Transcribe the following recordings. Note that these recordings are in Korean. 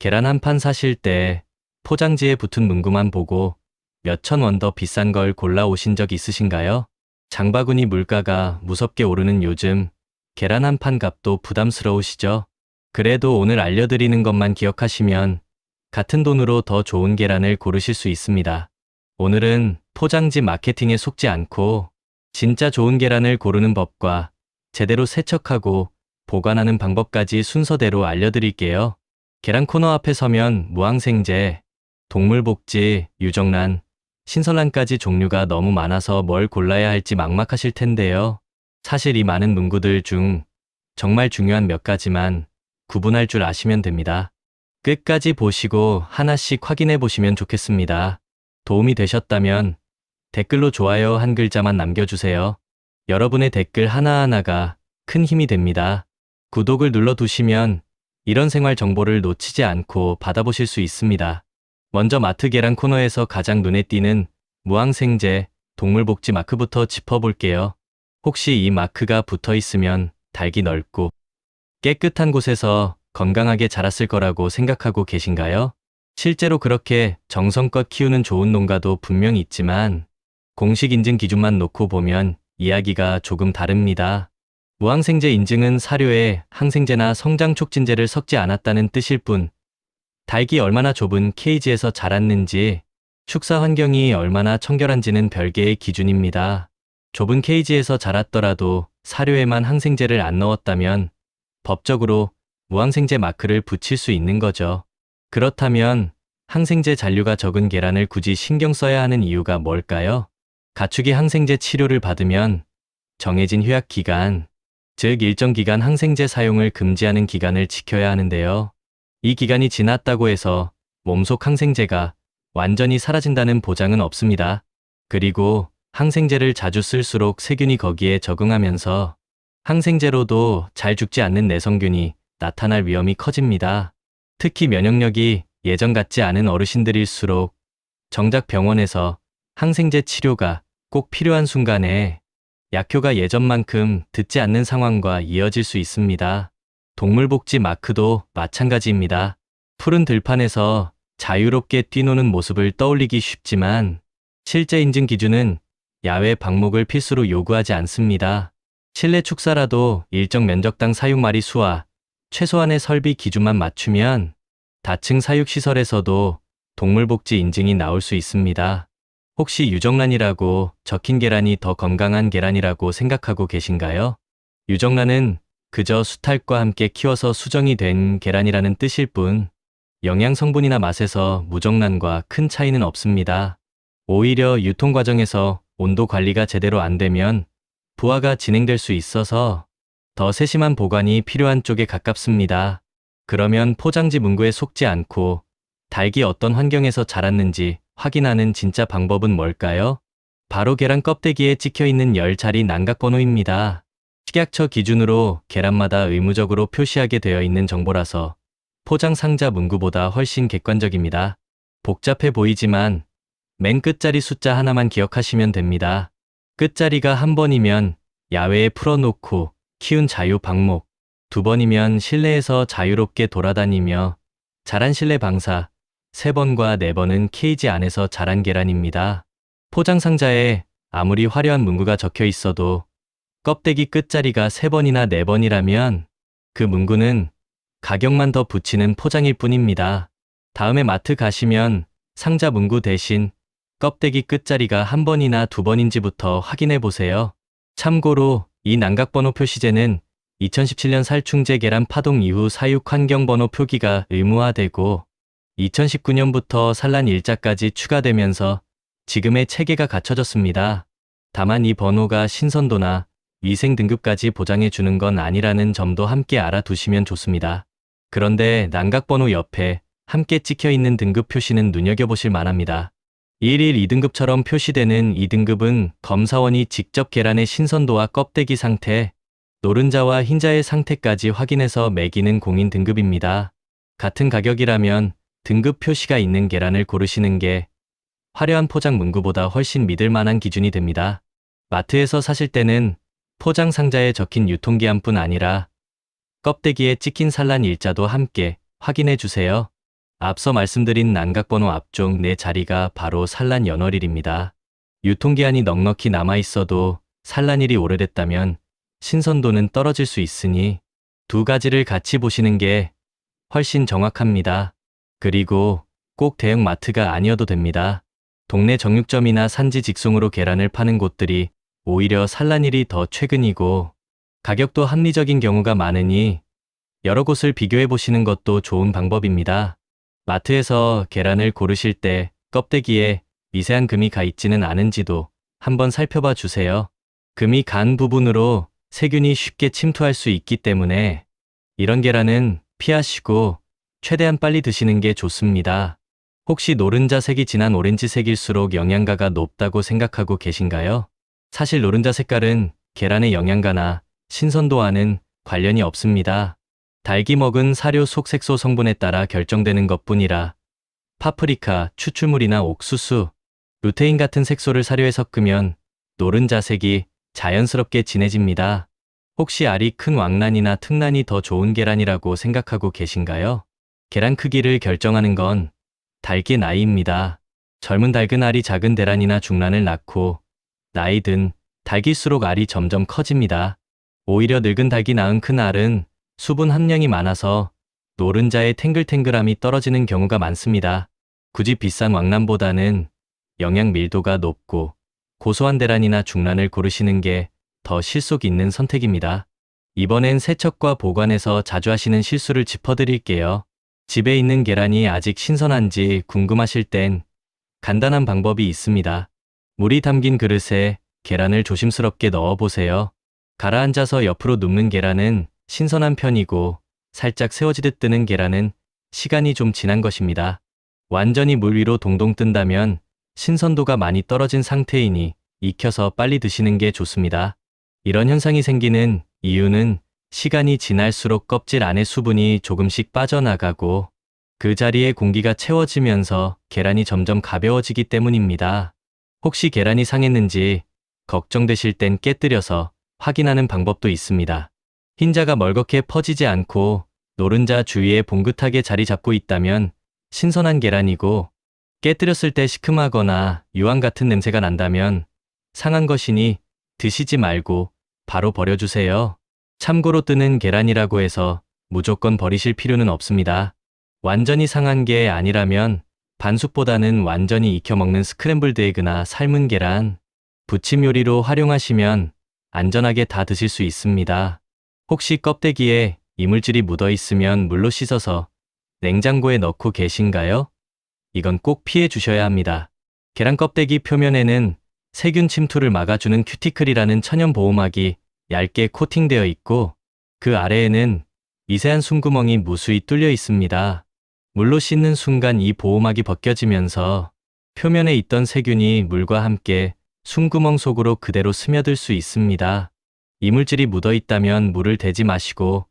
계란 한 판 사실 때 포장지에 붙은 문구만 보고 몇천 원 더 비싼 걸 골라 오신 적 있으신가요? 장바구니 물가가 무섭게 오르는 요즘 계란 한 판 값도 부담스러우시죠? 그래도 오늘 알려드리는 것만 기억하시면 같은 돈으로 더 좋은 계란을 고르실 수 있습니다. 오늘은 포장지 마케팅에 속지 않고 진짜 좋은 계란을 고르는 법과 제대로 세척하고 보관하는 방법까지 순서대로 알려드릴게요. 계란 코너 앞에 서면 무항생제, 동물복지, 유정란, 신선란까지 종류가 너무 많아서 뭘 골라야 할지 막막하실 텐데요. 사실 이 많은 문구들 중 정말 중요한 몇 가지만 구분할 줄 아시면 됩니다. 끝까지 보시고 하나씩 확인해 보시면 좋겠습니다. 도움이 되셨다면 댓글로 좋아요 한 글자만 남겨주세요. 여러분의 댓글 하나하나가 큰 힘이 됩니다. 구독을 눌러두시면 이런 생활 정보를 놓치지 않고 받아보실 수 있습니다. 먼저 마트 계란 코너에서 가장 눈에 띄는 무항생제, 동물복지 마크부터 짚어볼게요. 혹시 이 마크가 붙어 있으면 닭이 넓고 깨끗한 곳에서 건강하게 자랐을 거라고 생각하고 계신가요? 실제로 그렇게 정성껏 키우는 좋은 농가도 분명히 있지만 공식 인증 기준만 놓고 보면 이야기가 조금 다릅니다. 무항생제 인증은 사료에 항생제나 성장 촉진제를 섞지 않았다는 뜻일 뿐, 닭이 얼마나 좁은 케이지에서 자랐는지, 축사 환경이 얼마나 청결한지는 별개의 기준입니다. 좁은 케이지에서 자랐더라도 사료에만 항생제를 안 넣었다면 법적으로 무항생제 마크를 붙일 수 있는 거죠. 그렇다면 항생제 잔류가 적은 계란을 굳이 신경 써야 하는 이유가 뭘까요? 가축이 항생제 치료를 받으면 정해진 휴약 기간, 즉 일정 기간 항생제 사용을 금지하는 기간을 지켜야 하는데요. 이 기간이 지났다고 해서 몸속 항생제가 완전히 사라진다는 보장은 없습니다. 그리고 항생제를 자주 쓸수록 세균이 거기에 적응하면서 항생제로도 잘 죽지 않는 내성균이 나타날 위험이 커집니다. 특히 면역력이 예전 같지 않은 어르신들일수록 정작 병원에서 항생제 치료가 꼭 필요한 순간에 약효가 예전만큼 듣지 않는 상황과 이어질 수 있습니다. 동물복지 마크도 마찬가지입니다. 푸른 들판에서 자유롭게 뛰노는 모습을 떠올리기 쉽지만 실제 인증 기준은 야외 방목을 필수로 요구하지 않습니다. 실내 축사라도 일정 면적당 사육마리 수와 최소한의 설비 기준만 맞추면 다층 사육시설에서도 동물복지 인증이 나올 수 있습니다. 혹시 유정란이라고 적힌 계란이 더 건강한 계란이라고 생각하고 계신가요? 유정란은 그저 수탉과 함께 키워서 수정이 된 계란이라는 뜻일 뿐 영양 성분이나 맛에서 무정란과 큰 차이는 없습니다. 오히려 유통 과정에서 온도 관리가 제대로 안 되면 부화가 진행될 수 있어서 더 세심한 보관이 필요한 쪽에 가깝습니다. 그러면 포장지 문구에 속지 않고 닭이 어떤 환경에서 자랐는지 확인하는 진짜 방법은 뭘까요? 바로 계란 껍데기에 찍혀있는 10자리 난각번호입니다. 식약처 기준으로 계란마다 의무적으로 표시하게 되어 있는 정보라서 포장 상자 문구보다 훨씬 객관적입니다. 복잡해 보이지만 맨 끝자리 숫자 하나만 기억하시면 됩니다. 끝자리가 한 번이면 야외에 풀어놓고 키운 자유 방목, 두 번이면 실내에서 자유롭게 돌아다니며 자란 실내 방사, 세 번과 네 번은 케이지 안에서 자란 계란입니다. 포장 상자에 아무리 화려한 문구가 적혀 있어도 껍데기 끝자리가 세 번이나 네 번이라면 그 문구는 가격만 더 붙이는 포장일 뿐입니다. 다음에 마트 가시면 상자 문구 대신 껍데기 끝자리가 한 번이나 두 번인지부터 확인해 보세요. 참고로 이 난각번호 표시제는 2017년 살충제 계란 파동 이후 사육 환경번호 표기가 의무화되고 2019년부터 산란 일자까지 추가되면서 지금의 체계가 갖춰졌습니다. 다만 이 번호가 신선도나 위생 등급까지 보장해 주는 건 아니라는 점도 함께 알아두시면 좋습니다. 그런데 난각번호 옆에 함께 찍혀 있는 등급 표시는 눈여겨보실 만합니다. 1일 2등급처럼 표시되는 2등급은 검사원이 직접 계란의 신선도와 껍데기 상태, 노른자와 흰자의 상태까지 확인해서 매기는 공인 등급입니다. 같은 가격이라면 등급 표시가 있는 계란을 고르시는 게 화려한 포장 문구보다 훨씬 믿을 만한 기준이 됩니다. 마트에서 사실 때는 포장 상자에 적힌 유통기한뿐 아니라 껍데기에 찍힌 산란 일자도 함께 확인해 주세요. 앞서 말씀드린 난각번호 앞쪽 내 자리가 바로 산란 연월일입니다. 유통기한이 넉넉히 남아있어도 산란일이 오래됐다면 신선도는 떨어질 수 있으니 두 가지를 같이 보시는 게 훨씬 정확합니다. 그리고 꼭 대형 마트가 아니어도 됩니다. 동네 정육점이나 산지 직송으로 계란을 파는 곳들이 오히려 산란일이 더 최근이고 가격도 합리적인 경우가 많으니 여러 곳을 비교해 보시는 것도 좋은 방법입니다. 마트에서 계란을 고르실 때 껍데기에 미세한 금이 가 있지는 않은지도 한번 살펴봐 주세요. 금이 간 부분으로 세균이 쉽게 침투할 수 있기 때문에 이런 계란은 피하시고 최대한 빨리 드시는 게 좋습니다. 혹시 노른자색이 진한 오렌지색일수록 영양가가 높다고 생각하고 계신가요? 사실 노른자 색깔은 계란의 영양가나 신선도와는 관련이 없습니다. 닭이 먹은 사료 속 색소 성분에 따라 결정되는 것뿐이라 파프리카, 추출물이나 옥수수, 루테인 같은 색소를 사료에 섞으면 노른자색이 자연스럽게 진해집니다. 혹시 알이 큰 왕란이나 특란이 더 좋은 계란이라고 생각하고 계신가요? 계란 크기를 결정하는 건 닭의 나이입니다. 젊은 닭은 알이 작은 대란이나 중란을 낳고 나이 든 닭일수록 알이 점점 커집니다. 오히려 늙은 닭이 낳은 큰 알은 수분 함량이 많아서 노른자의 탱글탱글함이 떨어지는 경우가 많습니다. 굳이 비싼 왕란보다는 영양 밀도가 높고 고소한 대란이나 중란을 고르시는 게 더 실속 있는 선택입니다. 이번엔 세척과 보관에서 자주 하시는 실수를 짚어드릴게요. 집에 있는 계란이 아직 신선한지 궁금하실 땐 간단한 방법이 있습니다. 물이 담긴 그릇에 계란을 조심스럽게 넣어보세요. 가라앉아서 옆으로 눕는 계란은 신선한 편이고 살짝 세워지듯 뜨는 계란은 시간이 좀 지난 것입니다. 완전히 물 위로 동동 뜬다면 신선도가 많이 떨어진 상태이니 익혀서 빨리 드시는 게 좋습니다. 이런 현상이 생기는 이유는 시간이 지날수록 껍질 안의 수분이 조금씩 빠져나가고 그 자리에 공기가 채워지면서 계란이 점점 가벼워지기 때문입니다. 혹시 계란이 상했는지 걱정되실 땐 깨뜨려서 확인하는 방법도 있습니다. 흰자가 멀겋게 퍼지지 않고 노른자 주위에 봉긋하게 자리 잡고 있다면 신선한 계란이고 깨뜨렸을 때 시큼하거나 유황 같은 냄새가 난다면 상한 것이니 드시지 말고 바로 버려주세요. 참고로 뜨는 계란이라고 해서 무조건 버리실 필요는 없습니다. 완전히 상한 게 아니라면 반숙보다는 완전히 익혀 먹는 스크램블드 에그나 삶은 계란, 부침 요리로 활용하시면 안전하게 다 드실 수 있습니다. 혹시 껍데기에 이물질이 묻어 있으면 물로 씻어서 냉장고에 넣고 계신가요? 이건 꼭 피해 주셔야 합니다. 계란 껍데기 표면에는 세균 침투를 막아주는 큐티클이라는 천연 보호막이 얇게 코팅되어 있고 그 아래에는 미세한 숨구멍이 무수히 뚫려 있습니다. 물로 씻는 순간 이 보호막이 벗겨지면서 표면에 있던 세균이 물과 함께 숨구멍 속으로 그대로 스며들 수 있습니다. 이물질이 묻어 있다면 물을 대지 마시고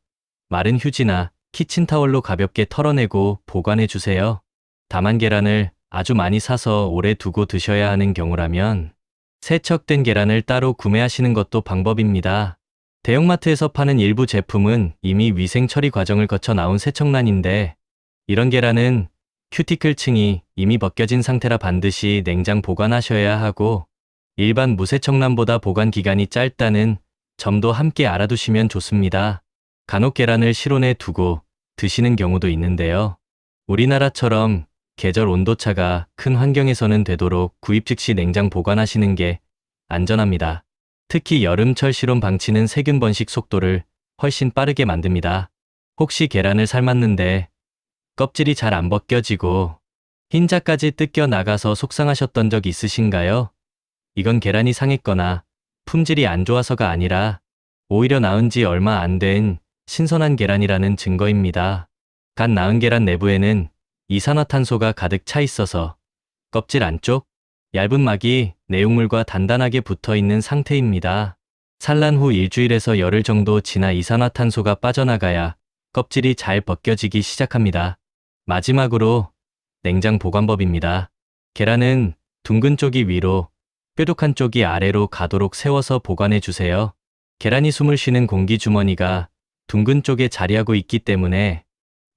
마른 휴지나 키친타월로 가볍게 털어내고 보관해 주세요. 다만 계란을 아주 많이 사서 오래 두고 드셔야 하는 경우라면 세척된 계란을 따로 구매하시는 것도 방법입니다. 대형마트에서 파는 일부 제품은 이미 위생 처리 과정을 거쳐 나온 세척란인데 이런 계란은 큐티클층이 이미 벗겨진 상태라 반드시 냉장 보관하셔야 하고 일반 무세척란보다 보관 기간이 짧다는 점도 함께 알아두시면 좋습니다. 간혹 계란을 실온에 두고 드시는 경우도 있는데요. 우리나라처럼 계절 온도차가 큰 환경에서는 되도록 구입 즉시 냉장 보관하시는 게 안전합니다. 특히 여름철 실온 방치는 세균 번식 속도를 훨씬 빠르게 만듭니다. 혹시 계란을 삶았는데 껍질이 잘 안 벗겨지고 흰자까지 뜯겨 나가서 속상하셨던 적 있으신가요? 이건 계란이 상했거나 품질이 안 좋아서가 아니라 오히려 나은 지 얼마 안 된 신선한 계란이라는 증거입니다. 갓 나은 계란 내부에는 이산화탄소가 가득 차 있어서 껍질 안쪽 얇은 막이 내용물과 단단하게 붙어 있는 상태입니다. 산란 후 일주일에서 열흘 정도 지나 이산화탄소가 빠져나가야 껍질이 잘 벗겨지기 시작합니다. 마지막으로 냉장 보관법입니다. 계란은 둥근 쪽이 위로, 뾰족한 쪽이 아래로 가도록 세워서 보관해 주세요. 계란이 숨을 쉬는 공기 주머니가 둥근 쪽에 자리하고 있기 때문에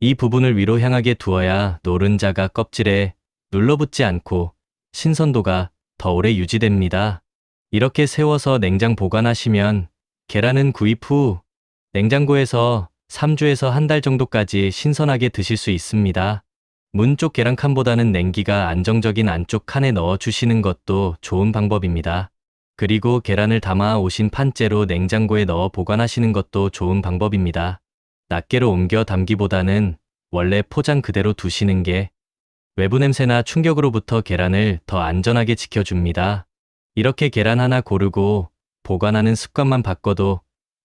이 부분을 위로 향하게 두어야 노른자가 껍질에 눌러붙지 않고 신선도가 더 오래 유지됩니다. 이렇게 세워서 냉장 보관하시면 계란은 구입 후 냉장고에서 3주에서 한 달 정도까지 신선하게 드실 수 있습니다. 문 쪽 계란 칸보다는 냉기가 안정적인 안쪽 칸에 넣어 주시는 것도 좋은 방법입니다. 그리고 계란을 담아 오신 판째로 냉장고에 넣어 보관하시는 것도 좋은 방법입니다. 낱개로 옮겨 담기보다는 원래 포장 그대로 두시는 게 외부 냄새나 충격으로부터 계란을 더 안전하게 지켜줍니다. 이렇게 계란 하나 고르고 보관하는 습관만 바꿔도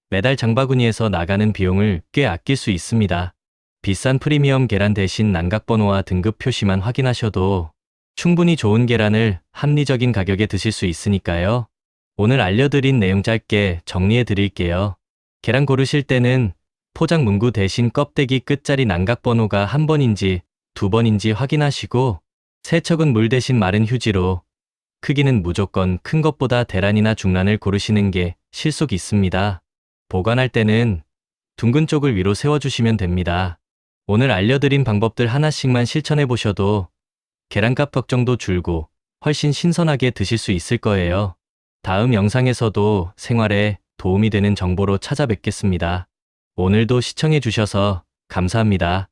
매달 장바구니에서 나가는 비용을 꽤 아낄 수 있습니다. 비싼 프리미엄 계란 대신 난각번호와 등급 표시만 확인하셔도 충분히 좋은 계란을 합리적인 가격에 드실 수 있으니까요. 오늘 알려드린 내용 짧게 정리해 드릴게요. 계란 고르실 때는 포장 문구 대신 껍데기 끝자리 난각번호가 한 번인지 두 번인지 확인하시고, 세척은 물 대신 마른 휴지로, 크기는 무조건 큰 것보다 대란이나 중란을 고르시는 게 실속 있습니다. 보관할 때는 둥근 쪽을 위로 세워주시면 됩니다. 오늘 알려드린 방법들 하나씩만 실천해 보셔도 계란값 걱정도 줄고 훨씬 신선하게 드실 수 있을 거예요. 다음 영상에서도 생활에 도움이 되는 정보로 찾아뵙겠습니다. 오늘도 시청해 주셔서 감사합니다.